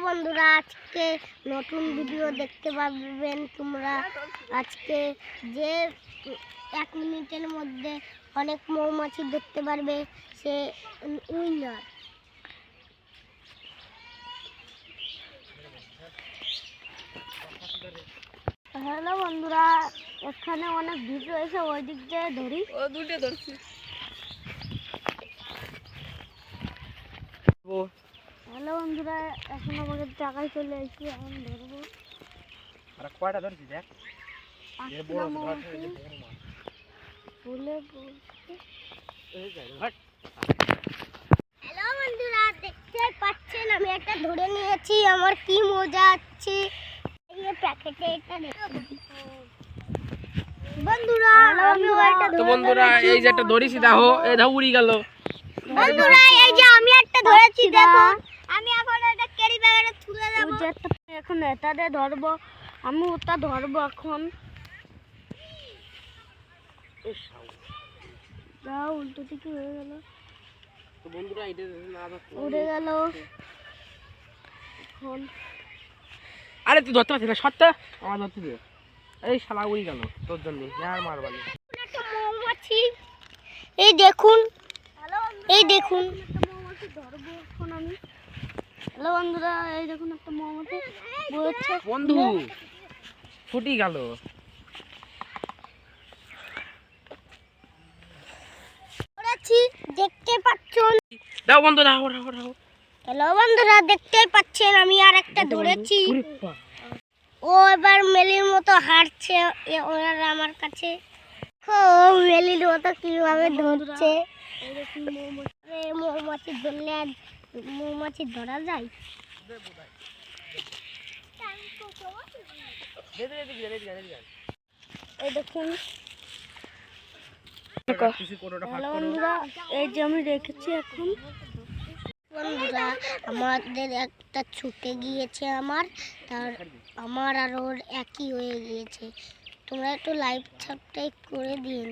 বন্ধুরা, আজকে নতুন ভিডিও দেখতে পাবেন তোমরা। আজকে যে 1 মিনিটের মধ্যে অনেক মৌমাছি দেখতে পারবে সে উইনার। হ্যালো বন্ধুরা, এখানে অনেক ভিড় রয়েছে, ওই দিক দিয়ে ধরি। ও দুটো ধরছি। হ্যালো বন্ধুরা, এখন আমাদের টাকায় চলে এসেছি, এখন ধরবো। আর কয়টা ধরছি দেখ। হ্যালো বন্ধুরা, দেখতে পাচ্ছেন আমি একটা ধরে নিয়েছি, আমার কি মজা আছে। এই প্যাকেটে এটা বন্ধুরা, বন্ধুরা এই যে একটা ধরেছি দেখো, এই ধা উড়ি গেল। বন্ধুরা এই যে আমি একটা ধরেছি দেখো, আমি এখন এটা ক্যারি ব্যাগে তুলে দেব। এখন এটা দিয়ে ধরবো, আমি ওটা ধরবো এখন। দাও, উল্টো দিকে হয়ে গেল। তো বন্ধুরা এটা উড়ে গেল এখন। আরে তুই ধরতে পারছিস না, সত্য আমার ধরতে দে। এই শালা উড়ি গেল তোর জন্য, আর মারবানি। একটা মৌমাছি, এই দেখুন, এই দেখুন একটা মৌমাছি ধরবো এখন আমি। হ্যালো বন্ধুরা, এই দেখুন একটা মৌমাছি বলছে। বন্ধু ফুটি গেল। দেখতে পাচ্ছেন, দাও বন্ধু, দাও দাও দাও। হ্যালো বন্ধুরা, দেখতেই পাচ্ছেন আমি আর একটা ধরেছি। ও এবার মেলির মতো হাঁটছে ওরা আমার কাছে। মেলির মতো কিভাবে ধরছে। মৌমাছি ধরলে আর মৌমাছি ধরা যায়। এই দেখুন বন্ধুরা, এই যে আমি রেখেছি এখন। বন্ধুরা আমাদের একটা ছুটে গিয়েছে, আমার আর ওর একই হয়ে গিয়েছে। তোমরা একটু লাইভ সাবস্ক্রাইব করে দিন।